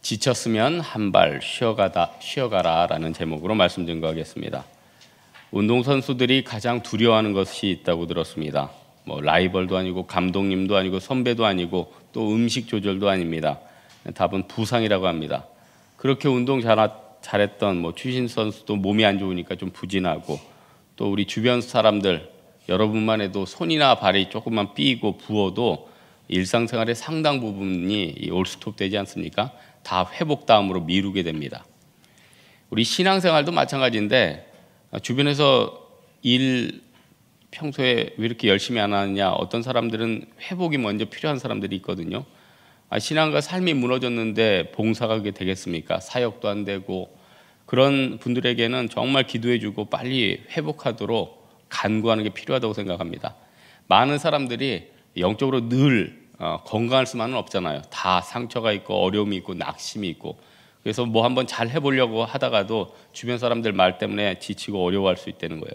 지쳤으면 한 발 쉬어가라 라는 제목으로 말씀 증거하겠습니다. 운동선수들이 가장 두려워하는 것이 있다고 들었습니다. 라이벌도 아니고 감독님도 아니고 선배도 아니고 또 음식 조절도 아닙니다. 답은 부상이라고 합니다. 그렇게 운동 잘했던 추신 선수도 몸이 안 좋으니까 좀 부진하고, 또 우리 주변 사람들 여러분만 해도 손이나 발이 조금만 삐고 부어도 일상생활의 상당 부분이 올스톱 되지 않습니까? 다 회복 다음으로 미루게 됩니다. 우리 신앙생활도 마찬가지인데, 주변에서 일 평소에 왜 이렇게 열심히 안 하느냐, 어떤 사람들은 회복이 먼저 필요한 사람들이 있거든요. 신앙과 삶이 무너졌는데 봉사가 그게 되겠습니까? 사역도 안 되고, 그런 분들에게는 정말 기도해주고 빨리 회복하도록 간구하는 게 필요하다고 생각합니다. 많은 사람들이 영적으로 늘 건강할 수만은 없잖아요. 다 상처가 있고 어려움이 있고 낙심이 있고, 그래서 한번 잘 해보려고 하다가도 주변 사람들 말 때문에 지치고 어려워할 수 있다는 거예요.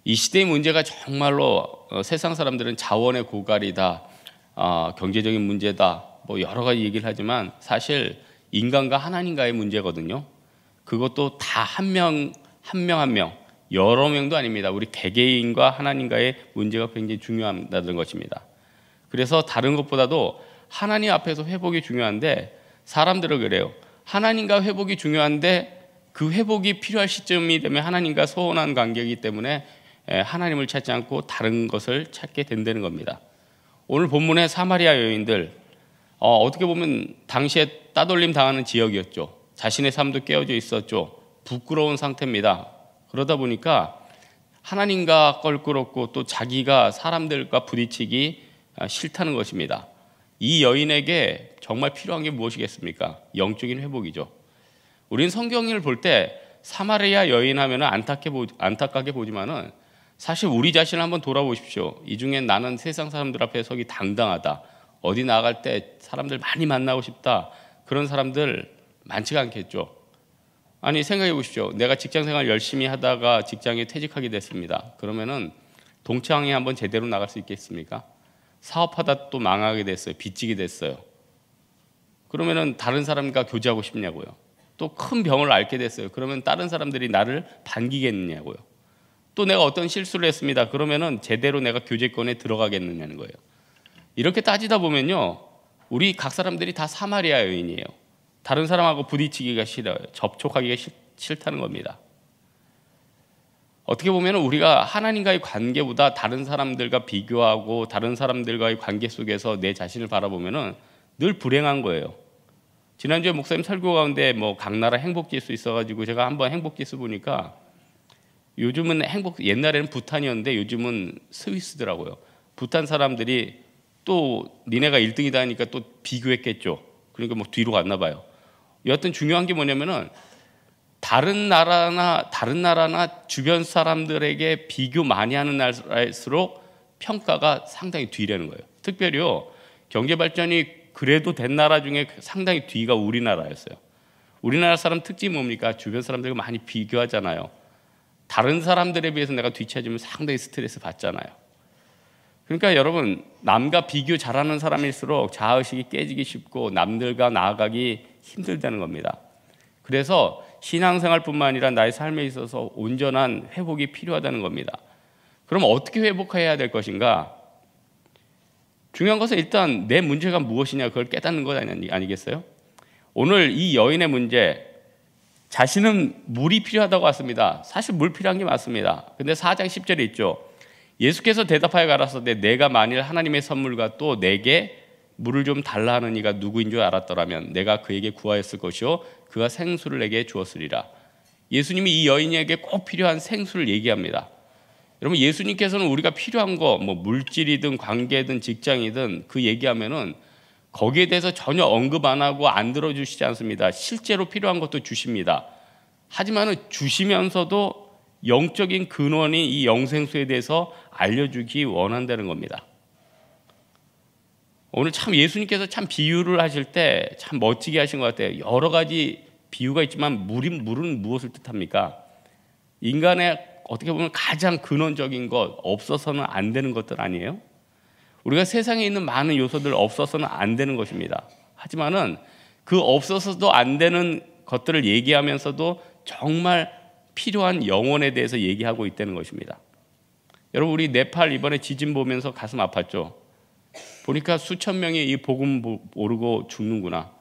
이 시대의 문제가 정말로 세상 사람들은 자원의 고갈이다, 경제적인 문제다, 여러 가지 얘기를 하지만 사실 인간과 하나님과의 문제거든요. 그것도 다 한 명 한 명, 여러 명도 아닙니다. 우리 개개인과 하나님과의 문제가 굉장히 중요하다는 것입니다. 그래서 다른 것보다도 하나님 앞에서 회복이 중요한데, 사람들은 그래요. 하나님과 회복이 중요한데 그 회복이 필요할 시점이 되면 하나님과 소원한 관계이기 때문에 하나님을 찾지 않고 다른 것을 찾게 된다는 겁니다. 오늘 본문의 사마리아 여인들, 어떻게 보면 당시에 따돌림 당하는 지역이었죠. 자신의 삶도 깨어져 있었죠. 부끄러운 상태입니다. 그러다 보니까 하나님과 껄끄럽고 또 자기가 사람들과 부딪히기 싫다는 것입니다. 이 여인에게 정말 필요한 게 무엇이겠습니까? 영적인 회복이죠. 우리는 성경을 볼 때 사마리아 여인 하면 안타깝게 보지만은 사실 우리 자신을 한번 돌아보십시오. 이 중에 나는 세상 사람들 앞에 서기 당당하다, 어디 나갈 때 사람들 많이 만나고 싶다, 그런 사람들 많지가 않겠죠. 생각해 보십시오. 내가 직장생활 열심히 하다가 직장에 퇴직하게 됐습니다. 그러면은 동창회 한번 제대로 나갈 수 있겠습니까? 사업하다 또 망하게 됐어요. 빚지게 됐어요. 그러면은 다른 사람과 교제하고 싶냐고요. 또 큰 병을 앓게 됐어요. 그러면 다른 사람들이 나를 반기겠느냐고요. 또 내가 어떤 실수를 했습니다. 그러면은 제대로 내가 교제권에 들어가겠느냐는 거예요. 이렇게 따지다 보면요, 우리 각 사람들이 다 사마리아 여인이에요. 다른 사람하고 부딪히기가 싫어요. 접촉하기가 싫다는 겁니다. 어떻게 보면 우리가 하나님과의 관계보다 다른 사람들과 비교하고 다른 사람들과의 관계 속에서 내 자신을 바라보면 늘 불행한 거예요. 지난주에 목사님 설교 가운데 각 나라 행복지수 있어가지고 제가 한번 행복지수 보니까 요즘은 옛날에는 부탄이었는데 요즘은 스위스더라고요. 부탄 사람들이 또 니네가 1등이다 하니까 또 비교했겠죠. 그러니까 뒤로 갔나 봐요. 여하튼 중요한 게 뭐냐면은 다른 나라나 주변 사람들에게 비교 많이 하는 나라일수록 평가가 상당히 뒤라는 거예요. 특별히요, 경제 발전이 그래도 된 나라 중에 상당히 뒤가 우리나라였어요. 우리나라 사람 특징이 뭡니까? 주변 사람들과 많이 비교하잖아요. 다른 사람들에 비해서 내가 뒤처지면 상당히 스트레스 받잖아요. 그러니까 여러분, 남과 비교 잘하는 사람일수록 자아의식이 깨지기 쉽고 남들과 나아가기 힘들다는 겁니다. 그래서 신앙생활뿐만 아니라 나의 삶에 있어서 온전한 회복이 필요하다는 겁니다. 그럼 어떻게 회복해야 될 것인가? 중요한 것은 일단 내 문제가 무엇이냐, 그걸 깨닫는 것 아니겠어요? 오늘 이 여인의 문제, 자신은 물이 필요하다고 했습니다. 사실 물 필요한 게 맞습니다. 근데 4장 10절에 있죠. 예수께서 대답하여 가라사대 내가 만일 하나님의 선물과 또 내게 물을 좀 달라 하는 이가 누구인 줄 알았더라면 내가 그에게 구하였을 것이요 그가 생수를 내게 주었으리라. 예수님이 이 여인에게 꼭 필요한 생수를 얘기합니다. 여러분, 예수님께서는 우리가 필요한 거 물질이든 관계든 직장이든 그 얘기하면은 거기에 대해서 전혀 언급 안 하고 안 들어주시지 않습니다. 실제로 필요한 것도 주십니다. 하지만은 주시면서도 영적인 근원인 이 영생수에 대해서 알려주기 원한다는 겁니다. 오늘 참 예수님께서 참 비유를 하실 때 참 멋지게 하신 것 같아요. 여러 가지 비유가 있지만 물은 무엇을 뜻합니까? 인간의 어떻게 보면 가장 근원적인 것, 없어서는 안 되는 것들 아니에요? 우리가 세상에 있는 많은 요소들 없어서는 안 되는 것입니다. 하지만은 그 없어서도 안 되는 것들을 얘기하면서도 정말 필요한 영혼에 대해서 얘기하고 있다는 것입니다. 여러분, 우리 네팔 이번에 지진 보면서 가슴 아팠죠. 보니까 수천 명이 이 복음 모르고 죽는구나.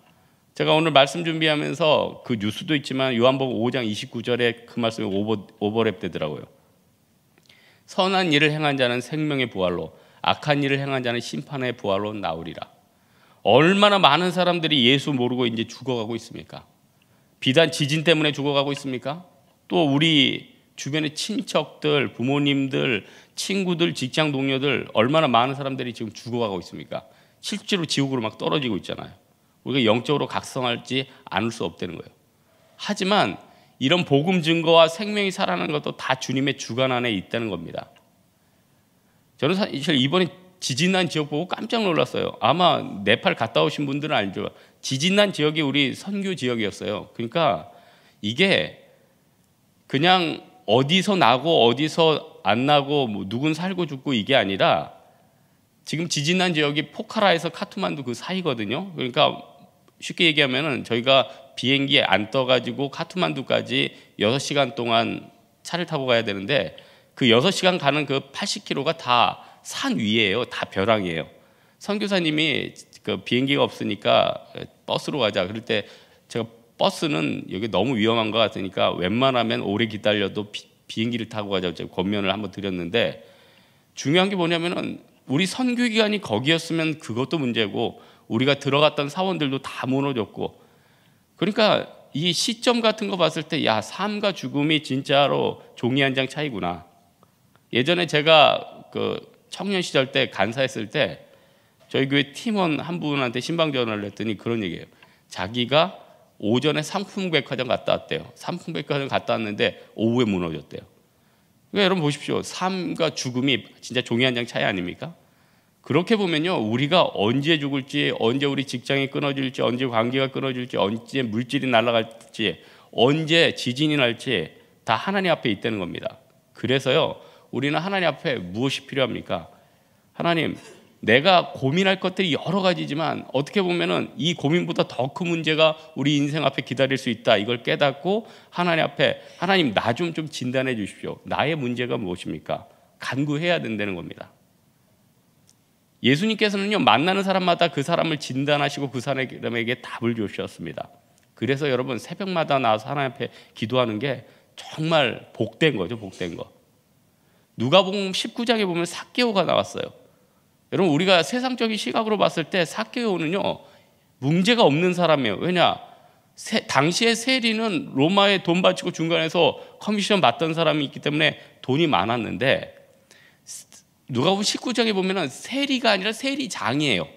제가 오늘 말씀 준비하면서 그 뉴스도 있지만 요한복음 5장 29절에 그 말씀이 오버랩 되더라고요. 선한 일을 행한 자는 생명의 부활로, 악한 일을 행한 자는 심판의 부활로 나오리라. 얼마나 많은 사람들이 예수 모르고 이제 죽어가고 있습니까? 비단 지진 때문에 죽어가고 있습니까? 또 우리 주변의 친척들, 부모님들, 친구들, 직장 동료들 얼마나 많은 사람들이 지금 죽어가고 있습니까? 실제로 지옥으로 막 떨어지고 있잖아요. 우리가 영적으로 각성할지 않을 수 없다는 거예요. 하지만 이런 복음 증거와 생명이 살아나는 것도 다 주님의 주관 안에 있다는 겁니다. 저는 사실 이번에 지진난 지역 보고 깜짝 놀랐어요. 아마 네팔 갔다 오신 분들은 알죠. 지진난 지역이 우리 선교 지역이었어요. 그러니까 이게 그냥 어디서 나고 어디서 안 나고 뭐 누군 살고 죽고 이게 아니라 지금 지진난 지역이 포카라에서 카트만두 그 사이거든요. 그러니까 쉽게 얘기하면은 저희가 비행기에 안 떠가지고 카트만두까지 6시간 동안 차를 타고 가야 되는데 그 6시간 가는 그 80km가 다 산 위에요. 다 벼랑이에요. 선교사님이 그 비행기가 없으니까 버스로 가자. 그럴 때 제가 버스는 여기 너무 위험한 것 같으니까 웬만하면 오래 기다려도 비행기를 타고 가자고 제가 권면을 한번 드렸는데 중요한 게 뭐냐면은 우리 선교기관이 거기였으면 그것도 문제고 우리가 들어갔던 사원들도 다 무너졌고 그러니까 이 시점 같은 거 봤을 때 야, 삶과 죽음이 진짜로 종이 한 장 차이구나. 예전에 제가 그 청년 시절 때 간사했을 때 저희 교회 팀원 한 분한테 신방 전화를 했더니 그런 얘기예요. 자기가 오전에 삼풍백화점 갔다 왔대요. 삼풍백화점 갔다 왔는데 오후에 무너졌대요. 그러니까 여러분 보십시오. 삶과 죽음이 진짜 종이 한 장 차이 아닙니까? 그렇게 보면요, 우리가 언제 죽을지, 언제 우리 직장이 끊어질지, 언제 관계가 끊어질지, 언제 물질이 날아갈지, 언제 지진이 날지 다 하나님 앞에 있다는 겁니다. 그래서요, 우리는 하나님 앞에 무엇이 필요합니까? 하나님, 내가 고민할 것들이 여러 가지지만 어떻게 보면은 이 고민보다 더 큰 문제가 우리 인생 앞에 기다릴 수 있다. 이걸 깨닫고 하나님 앞에 하나님 나 좀 진단해 주십시오. 나의 문제가 무엇입니까? 간구해야 된다는 겁니다. 예수님께서는요, 만나는 사람마다 그 사람을 진단하시고 그 사람에게 답을 주셨습니다. 그래서 여러분 새벽마다 나와서 하나님 앞에 기도하는 게 정말 복된 거죠. 복된 거. 누가복음 19장에 보면 삭개오가 나왔어요. 여러분 우리가 세상적인 시각으로 봤을 때 삭개오는요 문제가 없는 사람이에요. 왜냐? 당시의 세리는 로마에 돈 바치고 중간에서 커미션 받던 사람이 있기 때문에 돈이 많았는데 누가복음 19장에 보면은 세리가 아니라 세리장이에요.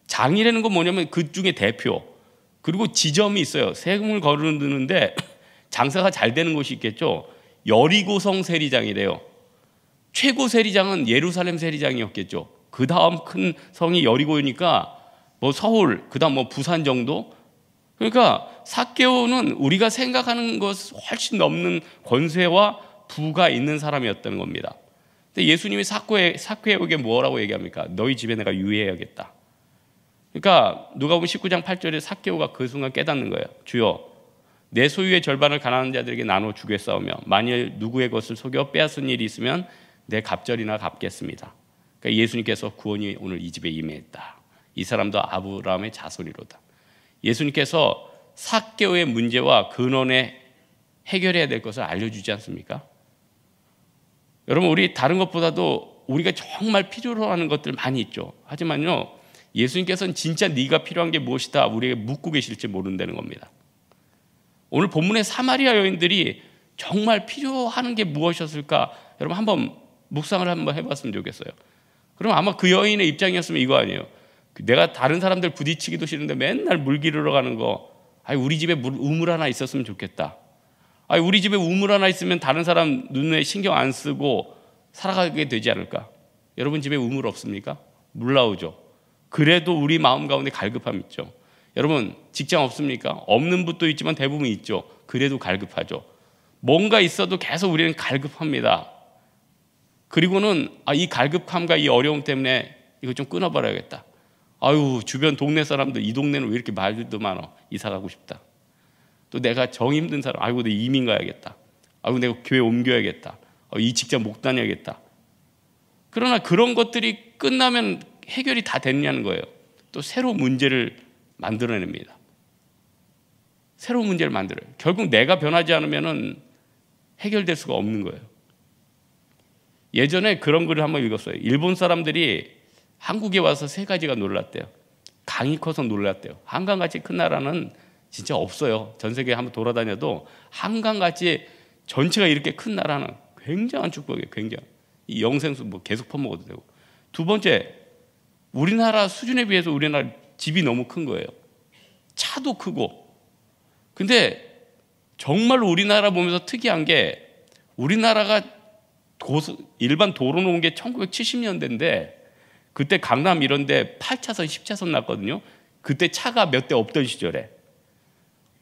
장이라는 건 뭐냐면 그 중에 대표. 그리고 지점이 있어요. 세금을 거르는데 장사가 잘 되는 곳이 있겠죠. 여리고성 세리장이래요. 최고 세리장은 예루살렘 세리장이었겠죠. 그 다음 큰 성이 여리고니까 뭐 서울, 그 다음 뭐 부산 정도. 그러니까 삭개오는 우리가 생각하는 것 훨씬 넘는 권세와 부가 있는 사람이었다는 겁니다. 근데 예수님이 삭개오에게 뭐라고 얘기합니까? 너희 집에 내가 유의해야겠다. 그러니까 누가복음 19장 8절에 삭개오가 그 순간 깨닫는 거예요. 주여, 내 소유의 절반을 가난한 자들에게 나눠 주겠사오며 만일 누구의 것을 속여 빼앗은 일이 있으면 내 갑절이나 갚겠습니다. 그러니까 예수님께서 구원이 오늘 이 집에 임했다. 이 사람도 아브라함의 자손이로다. 예수님께서 삭개오의 문제와 근원에 해결해야 될 것을 알려주지 않습니까? 여러분 우리 다른 것보다도 우리가 정말 필요로 하는 것들 많이 있죠. 하지만요 예수님께서는 진짜 네가 필요한 게 무엇이다 우리에게 묻고 계실지 모른다는 겁니다. 오늘 본문의 사마리아 여인들이 정말 필요한 게 무엇이었을까? 여러분 한번 묵상을 한번 해봤으면 좋겠어요. 그럼 아마 그 여인의 입장이었으면 이거 아니에요. 내가 다른 사람들 부딪히기도 싫은데 맨날 물 기르러 가는 거. 우리 집에 우물 하나 있었으면 좋겠다. 우리 집에 우물 하나 있으면 다른 사람 눈에 신경 안 쓰고 살아가게 되지 않을까? 여러분 집에 우물 없습니까? 물 나오죠. 그래도 우리 마음 가운데 갈급함 있죠. 여러분 직장 없습니까? 없는 분도 있지만 대부분 있죠. 그래도 갈급하죠. 뭔가 있어도 계속 우리는 갈급합니다. 그리고는 이 갈급함과 이 어려움 때문에 이거 좀 끊어버려야겠다. 아유, 주변 동네 사람들 이 동네는 왜 이렇게 말들도 많아? 이사 가고 싶다. 또 내가 정 힘든 사람, 아이고 내 이민 가야겠다. 아이고 내가 교회 옮겨야겠다. 이 직장 못 다녀야겠다. 그러나 그런 것들이 끝나면 해결이 다 됐냐는 거예요. 또 새로운 문제를 만들어냅니다. 새로운 문제를 만들어요. 결국 내가 변하지 않으면 해결될 수가 없는 거예요. 예전에 그런 글을 한번 읽었어요. 일본 사람들이 한국에 와서 세 가지가 놀랐대요. 강이 커서 놀랐대요. 한강같이 큰 나라는 진짜 없어요. 전 세계에 한번 돌아다녀도 한강같이 전체가 이렇게 큰 나라는 굉장한 축복이에요. 굉장히. 이 영생수 뭐 계속 퍼먹어도 되고. 두 번째, 우리나라 수준에 비해서 우리나라 집이 너무 큰 거예요. 차도 크고. 근데 정말로 우리나라 보면서 특이한 게 우리나라가 일반 도로 놓은 게 1970년대인데 그때 강남 이런 데 8차선, 10차선 났거든요. 그때 차가 몇 대 없던 시절에.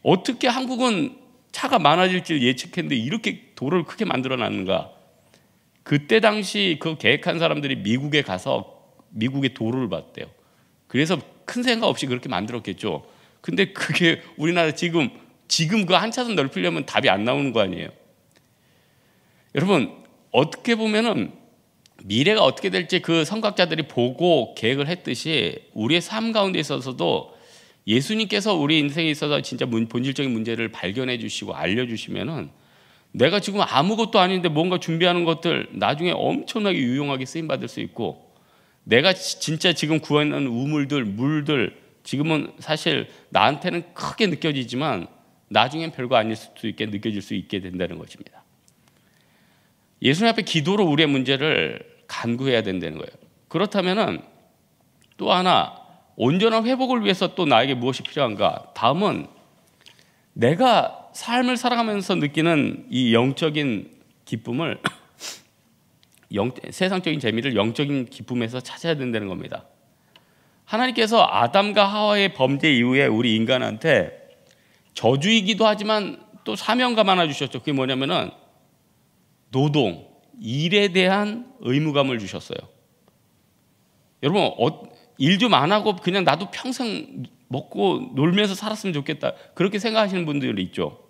어떻게 한국은 차가 많아질지 예측했는데 이렇게 도로를 크게 만들어 놨는가? 그때 당시 그 계획한 사람들이 미국에 가서 미국의 도로를 봤대요. 그래서 큰 생각 없이 그렇게 만들었겠죠. 근데 그게 우리나라 지금 그 한 차선 넓히려면 답이 안 나오는 거 아니에요. 여러분, 어떻게 보면은 미래가 어떻게 될지 그 선각자들이 보고 계획을 했듯이 우리의 삶 가운데 있어서도 예수님께서 우리 인생에 있어서 진짜 본질적인 문제를 발견해 주시고 알려주시면은 내가 지금 아무것도 아닌데 뭔가 준비하는 것들 나중에 엄청나게 유용하게 쓰임받을 수 있고, 내가 진짜 지금 구하는 우물들, 물들 지금은 사실 나한테는 크게 느껴지지만 나중엔 별거 아닐 수도 있게 느껴질 수 있게 된다는 것입니다. 예수님 앞에 기도로 우리의 문제를 간구해야 된다는 거예요. 그렇다면은 또 하나, 온전한 회복을 위해서 또 나에게 무엇이 필요한가? 다음은 내가 삶을 살아가면서 느끼는 이 영적인 기쁨을 세상적인 재미를 영적인 기쁨에서 찾아야 된다는 겁니다. 하나님께서 아담과 하와의 범죄 이후에 우리 인간한테 저주이기도 하지만 또 사명감 하나 주셨죠. 그게 뭐냐면은 노동, 일에 대한 의무감을 주셨어요. 여러분, 일 좀 안 하고 그냥 나도 평생 먹고 놀면서 살았으면 좋겠다, 그렇게 생각하시는 분들이 있죠.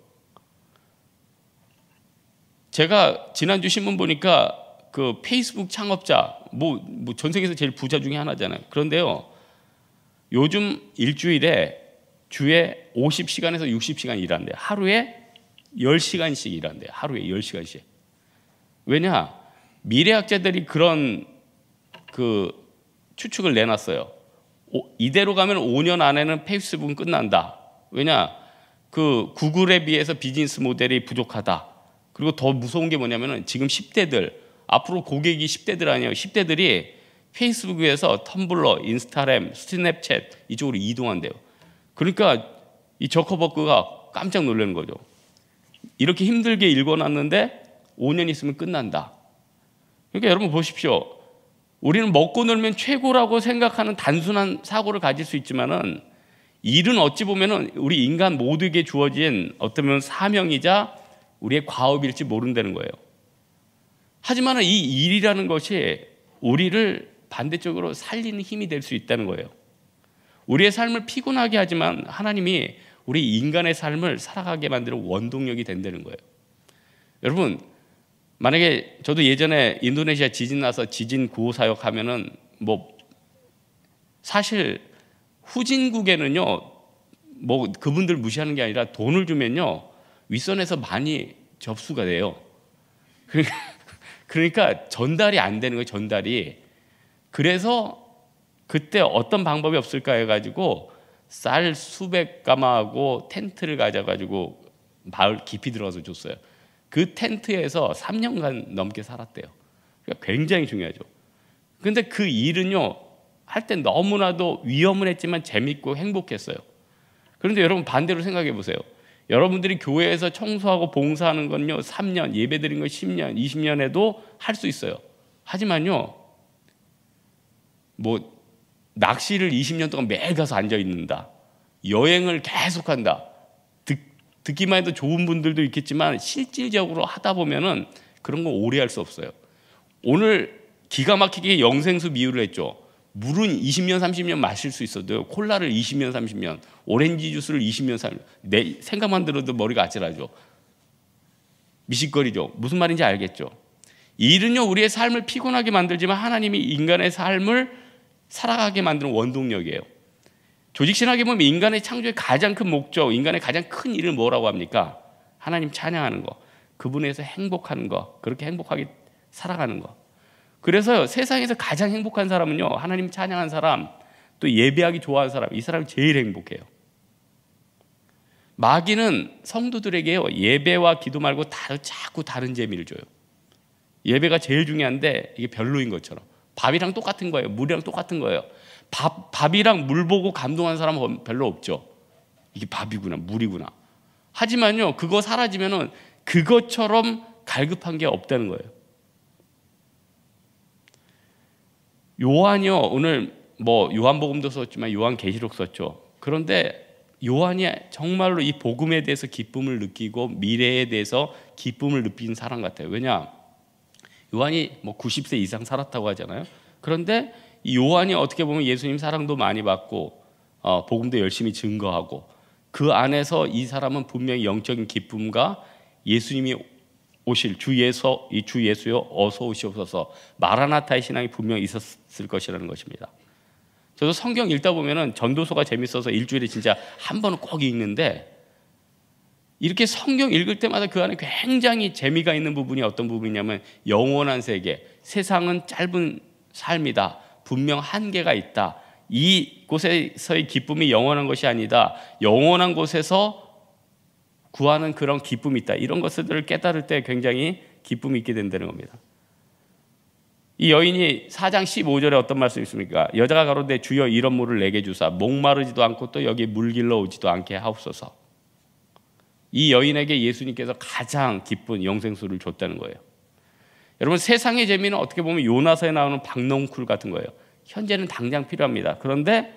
제가 지난주 신문 보니까 그 페이스북 창업자 전 세계에서 제일 부자 중에 하나잖아요. 그런데요, 요즘 일주일에 주에 50시간에서 60시간 일한대요. 하루에 10시간씩 일한대요. 하루에 10시간씩. 왜냐? 미래학자들이 그런 그 추측을 내놨어요. 이대로 가면 5년 안에는 페이스북은 끝난다. 왜냐? 그 구글에 비해서 비즈니스 모델이 부족하다. 그리고 더 무서운 게 뭐냐면은 지금 10대들, 앞으로 고객이 10대들 아니에요. 10대들이 페이스북 위에서 텀블러, 인스타그램, 스냅챗 이쪽으로 이동한대요. 그러니까 이 저커버그가 깜짝 놀라는 거죠. 이렇게 힘들게 읽어놨는데 5년 있으면 끝난다. 그러니까 여러분 보십시오. 우리는 먹고 놀면 최고라고 생각하는 단순한 사고를 가질 수 있지만은 일은 어찌 보면은 우리 인간 모두에게 주어진 어쩌면 사명이자 우리의 과업일지 모른다는 거예요. 하지만 이 일이라는 것이 우리를 반대쪽으로 살리는 힘이 될 수 있다는 거예요. 우리의 삶을 피곤하게 하지만 하나님이 우리 인간의 삶을 살아가게 만드는 원동력이 된다는 거예요. 여러분, 만약에 저도 예전에 인도네시아 지진 나서 지진 구호 사역하면은 사실 후진국에는요, 그분들 무시하는 게 아니라 돈을 주면요 윗선에서 많이 접수가 돼요. 그러니까 전달이 안 되는 거예요. 전달이. 그래서 그때 어떤 방법이 없을까 해가지고 쌀 수백 가마하고 텐트를 가져가지고 마을 깊이 들어가서 줬어요. 그 텐트에서 3년간 넘게 살았대요. 그러니까 굉장히 중요하죠. 근데 그 일은요, 할 때 너무나도 위험은 했지만 재밌고 행복했어요. 그런데 여러분 반대로 생각해 보세요. 여러분들이 교회에서 청소하고 봉사하는 건요 3년, 예배드린 건 10년, 20년 해도 할 수 있어요. 하지만요, 낚시를 20년 동안 매일 가서 앉아 있는다, 여행을 계속한다, 듣기만 해도 좋은 분들도 있겠지만 실질적으로 하다 보면은 그런 거 오래 할 수 없어요. 오늘 기가 막히게 영생수 비유를 했죠. 물은 20년 30년 마실 수 있어도 콜라를 20년 30년, 오렌지 주스를 20년 30년, 내 생각만 들어도 머리가 아찔하죠. 미식거리죠. 무슨 말인지 알겠죠. 이 일은요, 우리의 삶을 피곤하게 만들지만 하나님이 인간의 삶을 살아가게 만드는 원동력이에요. 조직신학에 보면 인간의 창조의 가장 큰 목적, 인간의 가장 큰 일을 뭐라고 합니까? 하나님 찬양하는 거, 그분에서 행복하는 거, 그렇게 행복하게 살아가는 거. 그래서 세상에서 가장 행복한 사람은요, 하나님 찬양한 사람, 또 예배하기 좋아하는 사람, 이 사람이 제일 행복해요. 마귀는 성도들에게요, 예배와 기도 말고 자꾸 다른 재미를 줘요. 예배가 제일 중요한데 이게 별로인 것처럼. 밥이랑 똑같은 거예요. 물이랑 똑같은 거예요. 밥이랑 물 보고 감동한 사람은 별로 없죠. 이게 밥이구나, 물이구나. 하지만요, 그거 사라지면은 그것처럼 갈급한 게 없다는 거예요. 요한이요, 오늘 뭐 요한복음도 썼지만 요한계시록 썼죠. 그런데 요한이 정말로 이 복음에 대해서 기쁨을 느끼고 미래에 대해서 기쁨을 느낀 사람 같아요. 왜냐? 요한이 뭐 90세 이상 살았다고 하잖아요. 그런데 이 요한이 어떻게 보면 예수님 사랑도 많이 받고 복음도 열심히 증거하고 그 안에서 이 사람은 분명히 영적인 기쁨과 예수님이 오실 주 예수여 어서 오시옵소서, 마라나타의 신앙이 분명히 있었을 것이라는 것입니다. 저도 성경 읽다 보면은 전도서가 재밌어서 일주일에 진짜 한 번은 꼭 읽는데, 이렇게 성경 읽을 때마다 그 안에 굉장히 재미가 있는 부분이 어떤 부분이냐면, 영원한 세계, 세상은 짧은 삶이다, 분명 한계가 있다, 이곳에서의 기쁨이 영원한 것이 아니다, 영원한 곳에서 구하는 그런 기쁨이 있다, 이런 것들을 깨달을 때 굉장히 기쁨이 있게 된다는 겁니다. 이 여인이 4장 15절에 어떤 말씀이 있습니까? 여자가 가로되 주여 이런 물을 내게 주사 목마르지도 않고 또 여기 물 길러 오지도 않게 하옵소서. 이 여인에게 예수님께서 가장 기쁜 영생수를 줬다는 거예요. 여러분, 세상의 재미는 어떻게 보면 요나서에 나오는 박농쿨 같은 거예요. 현재는 당장 필요합니다. 그런데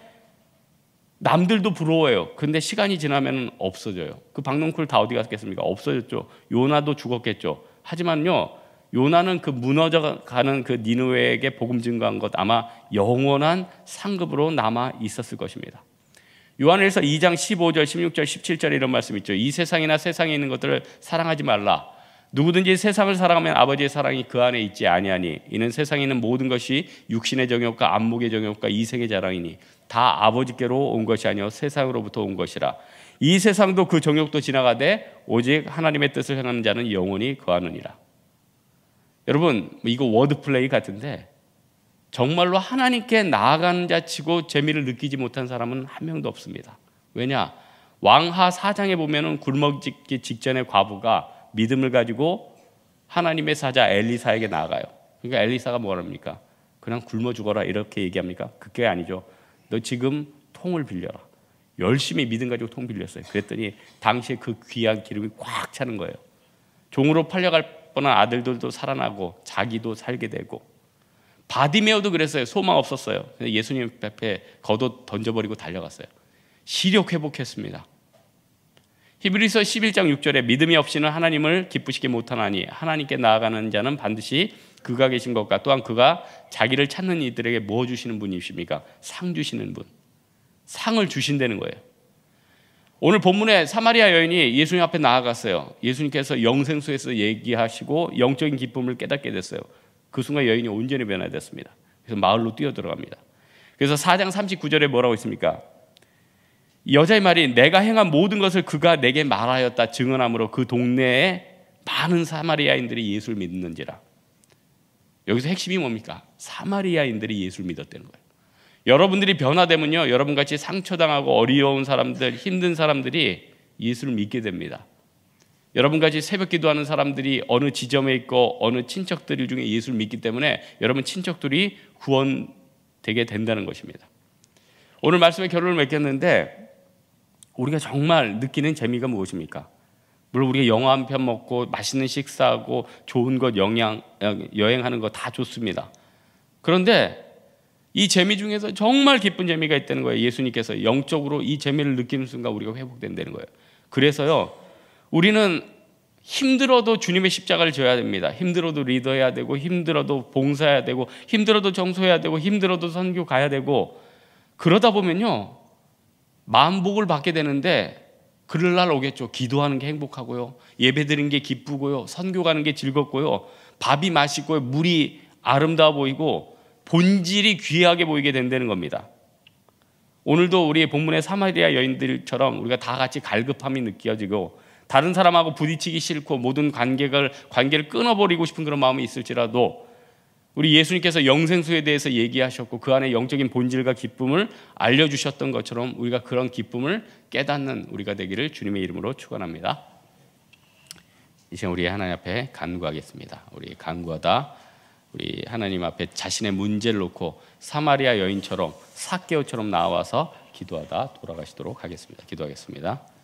남들도 부러워요. 근데 시간이 지나면 없어져요. 그 박농쿨 다 어디 갔겠습니까? 없어졌죠. 요나도 죽었겠죠. 하지만요, 요나는 그 무너져가는 그 니느웨에게 복음 증거한 것, 아마 영원한 상급으로 남아 있었을 것입니다. 요한일서 2장 15절, 16절, 17절에 이런 말씀이 있죠. 이 세상이나 세상에 있는 것들을 사랑하지 말라. 누구든지 세상을 사랑하면 아버지의 사랑이 그 안에 있지 아니하니 이는 세상에 있는 모든 것이 육신의 정욕과 안목의 정욕과 이생의 자랑이니 다 아버지께로 온 것이 아니요 세상으로부터 온 것이라. 이 세상도 그 정욕도 지나가되 오직 하나님의 뜻을 행하는 자는 영원히 거하느니라. 여러분, 이거 워드플레이 같은데 정말로 하나님께 나아가는 자치고 재미를 느끼지 못한 사람은 한 명도 없습니다. 왜냐? 왕하 4장에 보면은 굶어죽기 직전의 과부가 믿음을 가지고 하나님의 사자 엘리사에게 나아가요. 그러니까 엘리사가 뭐랍니까? 그냥 굶어 죽어라 이렇게 얘기합니까? 그게 아니죠. 너 지금 통을 빌려라. 열심히 믿음 가지고 통 빌렸어요. 그랬더니 당시에 그 귀한 기름이 꽉 차는 거예요. 종으로 팔려갈 뻔한 아들들도 살아나고 자기도 살게 되고, 바디메오도 그랬어요. 소망 없었어요. 근데 예수님 앞에 겉옷 던져버리고 달려갔어요. 시력 회복했습니다. 히브리서 11장 6절에 믿음이 없이는 하나님을 기쁘시게 못하나니 하나님께 나아가는 자는 반드시 그가 계신 것과 또한 그가 자기를 찾는 이들에게 뭐 주시는 분이십니까? 상 주시는 분. 상을 주신다는 거예요. 오늘 본문에 사마리아 여인이 예수님 앞에 나아갔어요. 예수님께서 영생수에서 얘기하시고 영적인 기쁨을 깨닫게 됐어요. 그 순간 여인이 온전히 변화됐습니다. 그래서 마을로 뛰어들어갑니다. 그래서 4장 39절에 뭐라고 있습니까? 여자의 말이 내가 행한 모든 것을 그가 내게 말하였다 증언함으로 그 동네에 많은 사마리아인들이 예수를 믿는지라. 여기서 핵심이 뭡니까? 사마리아인들이 예수를 믿었다는 거예요. 여러분들이 변화되면요, 여러분같이 상처당하고 어려운 사람들, 힘든 사람들이 예수를 믿게 됩니다. 여러분같이 새벽 기도하는 사람들이 어느 지점에 있고 어느 친척들 중에 예수를 믿기 때문에 여러분 친척들이 구원되게 된다는 것입니다. 오늘 말씀의 결론을 맺겠는데, 우리가 정말 느끼는 재미가 무엇입니까? 물론 우리가 영화 한 편 먹고 맛있는 식사하고 좋은 것 여행하는 거 다 좋습니다. 그런데 이 재미 중에서 정말 기쁜 재미가 있다는 거예요. 예수님께서 영적으로 이 재미를 느끼는 순간 우리가 회복된다는 거예요. 그래서요, 우리는 힘들어도 주님의 십자가를 져야 됩니다. 힘들어도 리더해야 되고, 힘들어도 봉사해야 되고, 힘들어도 청소해야 되고, 힘들어도 선교 가야 되고, 그러다 보면요 만복을 받게 되는데 그럴 날 오겠죠. 기도하는 게 행복하고요, 예배드리는 게 기쁘고요, 선교 가는 게 즐겁고요, 밥이 맛있고요, 물이 아름다워 보이고 본질이 귀하게 보이게 된다는 겁니다. 오늘도 우리의 본문의 사마리아 여인들처럼 우리가 다 같이 갈급함이 느껴지고 다른 사람하고 부딪히기 싫고 모든 관계를 끊어버리고 싶은 그런 마음이 있을지라도 우리 예수님께서 영생수에 대해서 얘기하셨고 그 안에 영적인 본질과 기쁨을 알려주셨던 것처럼 우리가 그런 기쁨을 깨닫는 우리가 되기를 주님의 이름으로 축원합니다. 이제 우리 하나님 앞에 간구하겠습니다. 우리 간구하다 우리 하나님 앞에 자신의 문제를 놓고 사마리아 여인처럼 삭개오처럼 나와서 기도하다 돌아가시도록 하겠습니다. 기도하겠습니다.